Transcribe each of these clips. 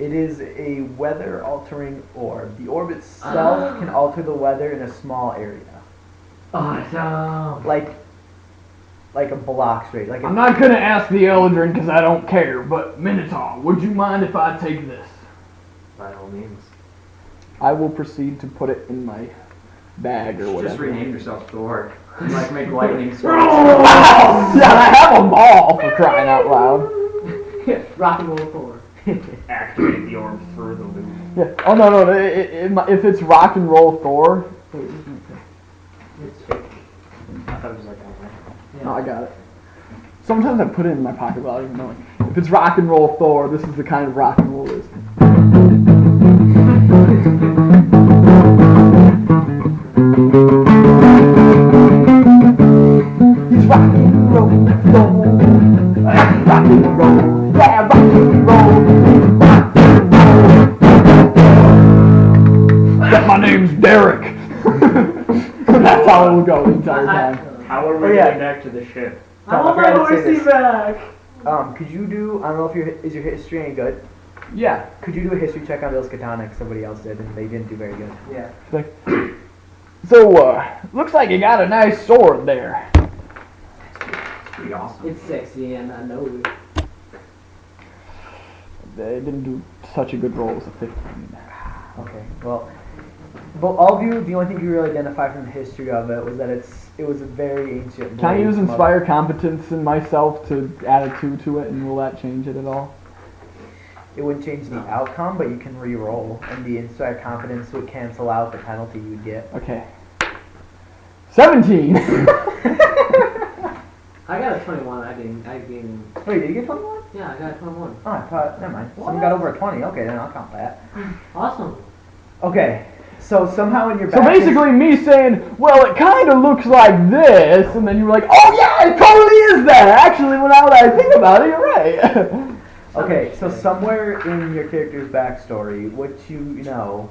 It is a weather-altering orb. The orb itself can alter the weather in a small area, Awesome. like a block straight. Like I'm not gonna ask the Eldrin because I don't care, but Minotaur, would you mind if I take this? By all means. I will proceed to put it in my bag or whatever. Just rename yourself Thor. Like make lightning storms. Yeah, I have a ball for crying out loud. Rock and roll Thor. Activate the orb through the loop. Yeah. Oh no. If it's rock and roll Thor. It's fake. I thought it was like No, I got it. Sometimes I put it in my pocket without even knowing. If it's rock and roll Thor, this is the kind of rock and roll it is. It's rock and roll Thor. Rock and roll. Yeah, rock and roll. Rock and roll. Yeah, my name's Derek. That's how it will go the entire time. How are we getting back to the ship? I want my horsey back. Could you do? I don't know if is your history any good? Yeah. Could you do a history check on Bill's Katana? 'Cause somebody else did, and they didn't do very good. Yeah. So, looks like you got a nice sword there. It's pretty awesome. It's sexy and I know it. They didn't do such a good roll as a 15. Okay. Well, but all of you, the only thing you really identify from the history of it was that it was a very ancient. Can I blade use from Inspire Competence in myself to add a 2 to it, and will that change it at all? It wouldn't change the outcome, but you can re-roll, and the Inspire Confidence would cancel out the penalty you'd get. Okay. 17! I got a 21. I didn't. Wait, did you get 21? Yeah, I got a 21. Oh, I thought. Never mind. Someone got over a 20. Okay, then I'll count that. Awesome. Okay. So somehow in your So back. basically me saying, well, it kind of looks like this, and then you were like, oh yeah, it totally is that! Actually, now that I think about it, you're right. Okay, so somewhere in your character's backstory, what you know,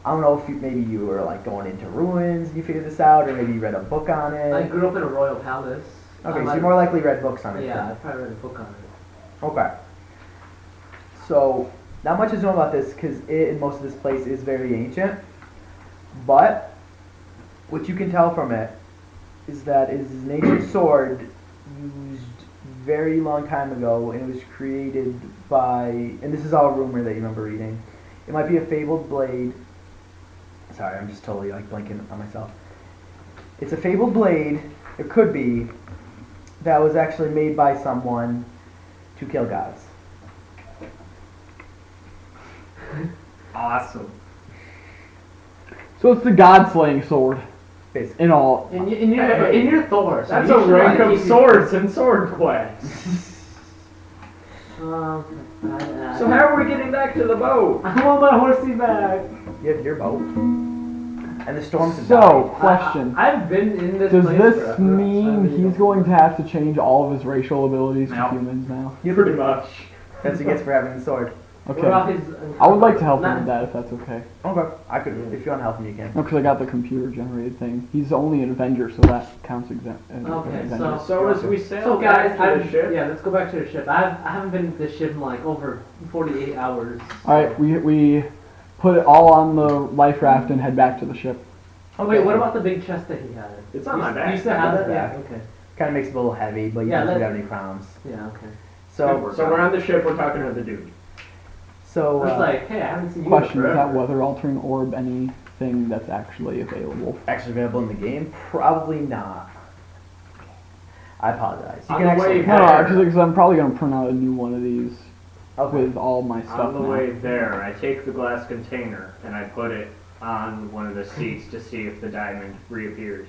I don't know if maybe you were like going into ruins and you figured this out, or maybe you read a book on it. I grew up in a royal palace. Okay, so you more likely read books on it. Yeah, I then. probably read a book on it. Okay. So, not much is known about this because it and most of this place is very ancient. But, what you can tell from it is that it is an ancient sword used very long time ago, and it was created by, and this is all rumor that you remember reading. It might be a fabled blade. Sorry, I'm just totally like blanking on myself. It's a fabled blade, it could be, that was actually made by someone to kill gods. Awesome. So it's the god-slaying sword, Basically. in all. In your Thor. So That's you a should rank like of keep- swords in Sword Quest. I So how are we getting back to the boat? I want my horsey back. You have your boat. And the storms have So, died. question. I've been in this Does place this forever, so I mean really he's don't- going to have to change all of his racial abilities to No. humans now? Pretty much. That's what he gets for having the sword. What about Okay. his, I would like to help him not- with that if that's okay. Okay. I could, if you want to help him, you can. No, because I got the computer-generated thing. He's only an Avenger, so that counts as Okay, Avenger. So as we sail So guys, back to the ship, yeah, let's go back to the ship. I haven't been to the ship in like over 48 hours. Alright, we put it all on the life raft and head back to the ship. Oh wait, what about the big chest that he had? It's on You- my back. You still have It's that? Yeah. back. Okay. Kind of makes it a little heavy, but you Yeah, don't let's- have any crowns. Yeah. Okay. So, so we're on the ship, we're talking to the dude. so I was like, hey, I haven't seen you Question, is that forever. weather-altering orb anything that's actually available? actually available in the game? Probably not. I apologize. You On can the actually. way No, back. because I'm probably going to print out a new one of these Okay. with all my stuff On the now. way there, I take the glass container and I put it on one of the seats to see if the diamond reappears.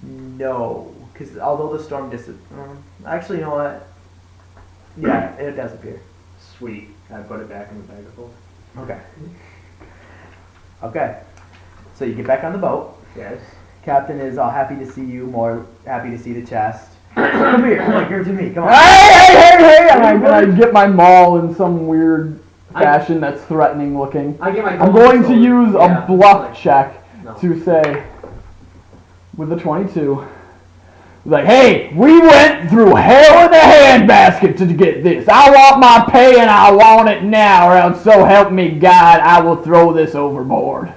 No, because although the storm actually, you know what? Yeah, it does appear. Sweet. I put it back in the bag of holding. Okay. Okay. So you get back on the boat. Yes. Captain is all happy to see you, more happy to see the chest. Come here, come on, give it to me, come on. Hey! And I get my maul in some weird fashion that's threatening looking. I get my. I'm golden going to sword. use Yeah, a bluff like- check No. to say, with the 22, Like, hey, we went through hell in a handbasket to get this. I want my pay and I want it now, or else so help me God, I will throw this overboard.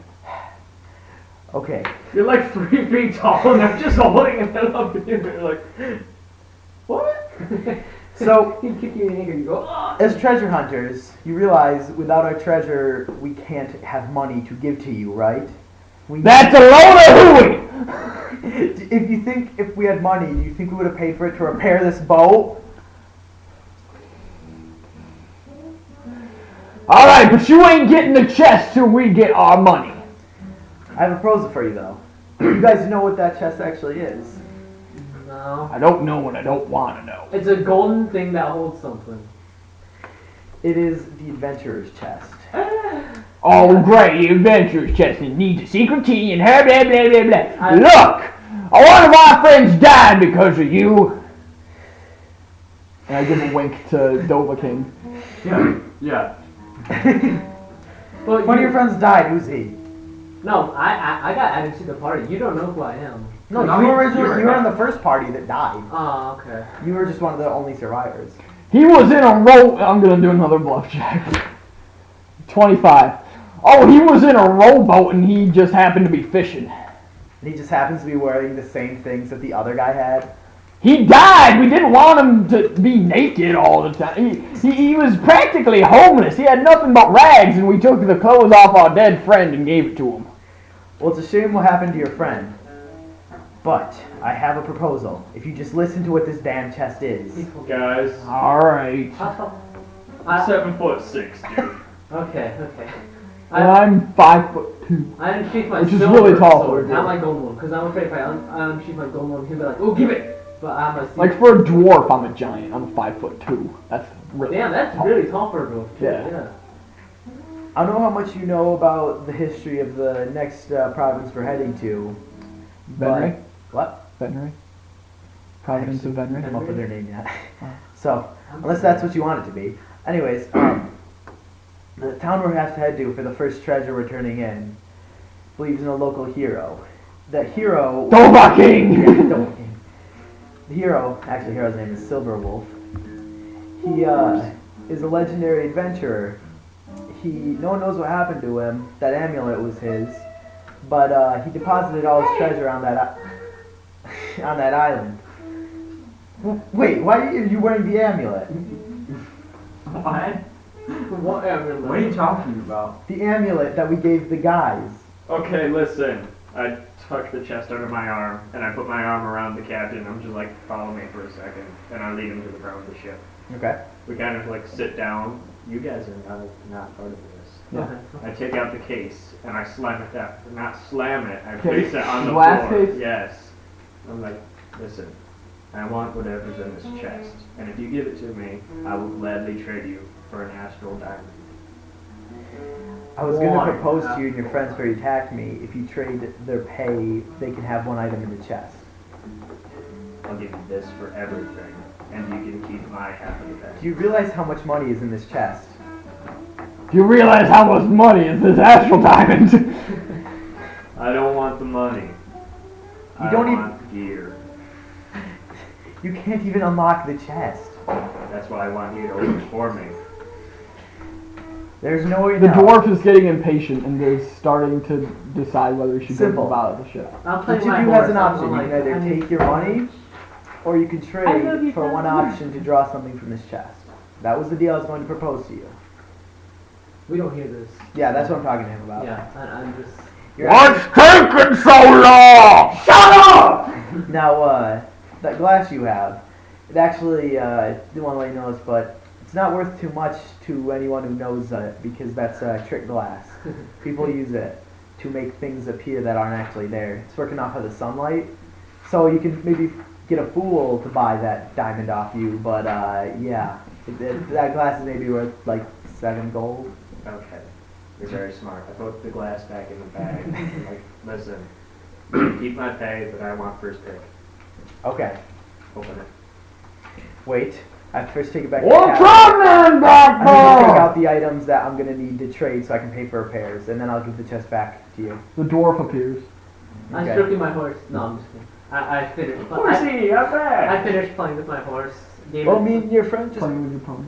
Okay. You're like 3 feet tall and they're just holding it up and you're like, what? So, He'd kick you in the ankle, you go, oh! as treasure hunters, you realize without our treasure, we can't have money to give to you, right? That's a load of hooey! If you think if we had money, do you think we would have paid for it to repair this boat? Alright, but you ain't getting the chest till we get our money. I have a proposal for you, though. You guys know what that chest actually is? No. I don't know and I don't want to know. It's a golden thing that holds something. It is the adventurer's chest. Oh, great, adventurer's chest and needs a secret key and blah, blah, blah, blah, blah. I- Look! One of my friends died because of you. And I give a wink to Dovahking. Yeah. But One of you- your friends died. Who's he? No, I got added to the party. You don't know who I am. No, No, you you- were you were you were in the first party that died. Oh, okay. You were just one of the only survivors. He was in a row. I'm gonna do another bluff check. 25. Oh, he was in a rowboat and he just happened to be fishing. And he just happens to be wearing the same things that the other guy had. He died. We didn't want him to be naked all the time. He was practically homeless. He had nothing but rags, and we took the clothes off our dead friend and gave it to him. Well, it's a shame what happened to your friend. But I have a proposal. If you just listen to what this damn chest is. Guys, All right. I'm 7'6", dude. Okay, okay. And I'm 5'2". I unsheath my Which is silver really tall for sword, a not dwarf. my gold one, because I'm afraid if I unsheath my gold one, he'll be like, oh, give it! But I have my Like for a dwarf, I'm a giant. I'm 5'2". That's really. Damn, that's tall. really tall for a dwarf, too. Yeah. Yeah. I don't know how much you know about the history of the next province we're heading to. Venray? What? Venray? Providence of I Venray? haven't come up with their name yet. So, unless that's what you want it to be. Anyways, the town we have to head to for the first treasure we're turning in believes in a local hero. That hero... Dovahking! Dovahking. The hero, actually, the hero's name is Silverwolf. He is a legendary adventurer. No one knows what happened to him. That amulet was his, but he deposited all his treasure on that on that island. Wait, why are you wearing the amulet? What? What amulet? What are you talking about? The amulet that we gave the guys. Okay, listen. I tuck the chest under my arm, and I put my arm around the captain. I'm just like, follow me for a second, and I lead him to the front of the ship. Okay. We kind of like sit down. You guys are not part of this. Okay. I take out the case and I slam it down. Not slam it. I place it on the Glass floor. case? Yes. I'm like, listen. I want whatever's in this chest, and if you give it to me, I will gladly trade you for an astral diamond. I was going Why? to propose to you and your friends before you attacked me. If you trade their pay, they can have one item in the chest. I'll give you this for everything, and you can keep my half of the Do bag. you realize how much money is in this chest? Do you realize how much money is this astral diamond? I don't want the money. I don't even- want gear. You can't even unlock the chest. That's why I want you to open it for me. There's no way The now. dwarf is getting impatient and is starting to decide whether he should Simple. go out of the ship. I'll play What you my do horse. has an I'm option. You like, can either I need- take your money, or you can I know trade you for one have option to draw something from this chest. That was the deal I was going to propose to you. We don't hear this. Yeah, that's what I'm talking to him about. Yeah, I'm just. You're What's taking so long? Shut up! Now, that glass you have, it actually, didn't want to let you know this, but it's not worth too much to anyone who knows it, because that's trick glass. People use it to make things appear that aren't actually there. It's working off of the sunlight, so you can maybe get a fool to buy that diamond off you, but, yeah. That glass is maybe worth, like, 7 gold. Okay. You're very smart. I put the glass back in the bag. I'm like, listen, you can keep my pay, but I want first pick. Okay, Open it. wait. I have to first take it back to What's the cabin. happening back I'm gonna take there? out the items that I'm gonna need to trade so I can pay for repairs, and then I'll give the chest back to you. The dwarf appears. I'm Okay. stroking my horse. No, I'm just kidding. I finished. Horsey, I'm back. I finished playing with my horse. Gave Well, it- me and your friend just Playing with your pony.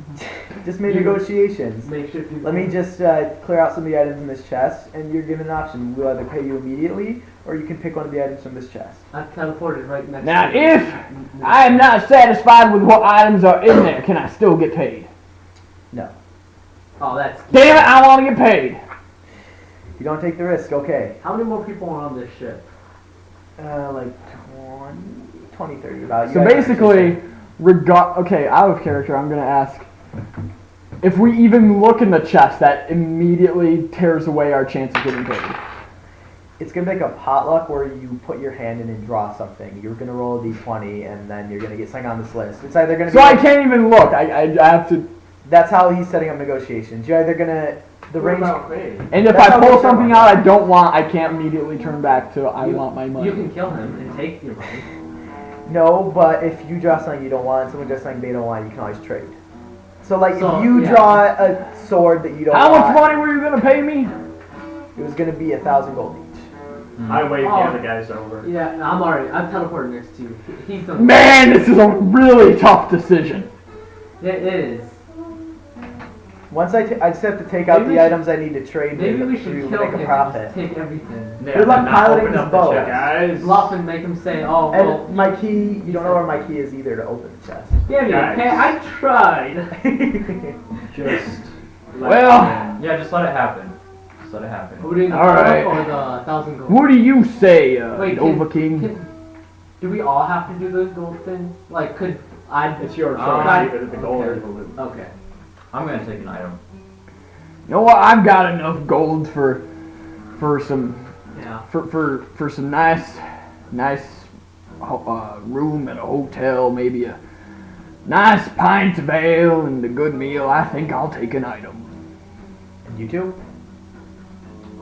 just made negotiations. Make sure people. Let me just clear out some of the items in this chest, and you're given an option. We'll either pay you immediately, or you can pick one of the items from this chest. I've teleported right next. Now, to if I am not satisfied with what items are in there, can I still get paid? No. Oh, that's. Damn it, I want to get paid. If you don't take the risk, okay. How many more people are on this ship? Like 20, 30 about. You So guys are basically, okay, out of character, I'm gonna ask if we even look in the chest, that immediately tears away our chance of getting paid. it's gonna make a potluck where you put your hand in and draw something. You're gonna roll a d20, and then you're gonna get something on this list. It's either gonna be. So I can't even look. I have to. That's how he's setting up negotiations. You're either gonna the What range. about me? And if That's I how pull they something turn out I don't want, I can't immediately turn back to I want my money. You can kill him and take your money. No, but if you draw something you don't want, and someone draws something they don't want, you can always trade. So like So, if you yeah. draw a sword that you don't How want, much money were you gonna pay me? it was gonna be 1,000 gold each. I waved the Oh. other guys over. Yeah, I've teleported next to you. He's the. Man, this is a really tough decision. It is. Once I just have to take out Maybe the we items I need to trade Maybe with we should to kill make him a and profit. just take everything. Yeah, Good luck then not piloting open this up the boat. chest. Guys. Bluff and make him say, "Oh, well." And my key, you don't know where my key is either to open the chest. Give me, Guys. okay? I tried. Just. Well, Yeah, just let it happen. Just let it happen. Are we doing the All right. or the 1,000 gold? What do you say, Wait, Nova King? do we all have to do the gold thing? Like, could I? It's your choice, I- either the gold or the loot. Okay. I'm gonna take an item. You know what? I've got enough gold for some Yeah. for some nice room at a hotel, maybe a nice pint of ale and a good meal. I think I'll take an item. And you two?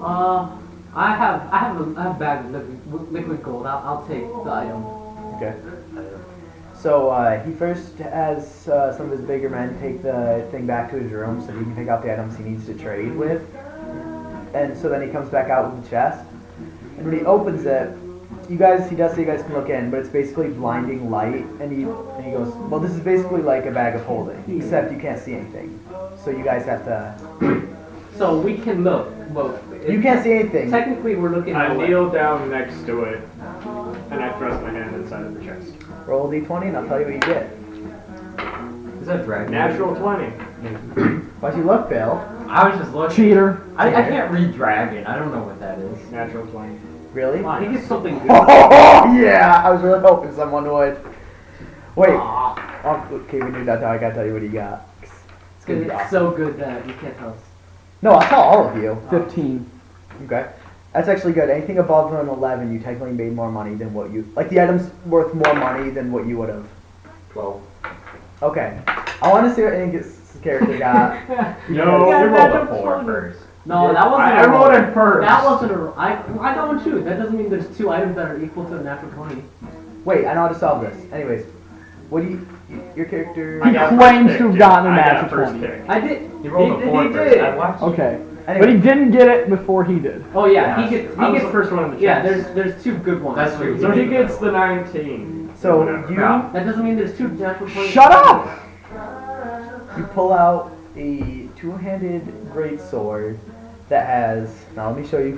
I have a bag of liquid gold. I'll take the item. Okay. So he first has some of his bigger men take the thing back to his room so he can pick out the items he needs to trade with. And so then he comes back out with the chest. And when he opens it, he does say you guys can look in, but it's basically blinding light. And he goes, well, this is basically like a bag of holding, except you can't see anything. So you guys have to. So we can look. Well, You can't see anything. Technically, we're looking. I away. kneel down next to it, and I thrust my hand inside of the chest. Roll a d20 and I'll tell you what you get. Is that dragon? Natural 20. Why'd you look, Bill? I was just looking. Cheater. I can't read dragon. I don't know what that is. Natural 20. Really? He gets something good. Oh yeah! I was really hoping someone would. Wait. Aw, Okay, we knew that. Now I gotta tell you what he got. It's gonna be it's awesome. so good that you can't tell us. No, I'll tell all of you. 15. Okay. That's actually good. Anything above an 11, you technically made more money than what you... Like, the item's worth more money than what you would have. 12. Okay. I want to see what Angus' character got. No, Yeah, You that's rolled a 4 funny. first. No, that wasn't. I a roll. rolled it first. That wasn't a. I got one too. That doesn't mean there's 2 items that are equal to a natural 20. Wait, I know how to solve this. Anyways, what do you... Your character... He got claims first to have pick, gotten a yeah. I got natural first 20. pick. I did. You rolled a 4 he first. did. I watched. Okay. Anyway, But he didn't get it before he did. Oh yeah, Yeah. he gets. I He was gets the first one in the chest. Yeah, there's 2 good ones. That's true. So he gets the 19. so Whatever. you... Yeah. That doesn't mean there's 2 natural 20. Shut up! You pull out a two-handed greatsword that has... Now let me show you.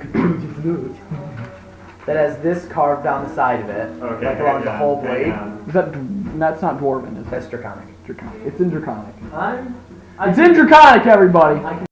That has this carved down the side of it. Okay. Like along the whole blade. That's not dwarven, is it? That's draconic. Draconic. It's in Draconic. I'm. It's in Draconic, everybody! I can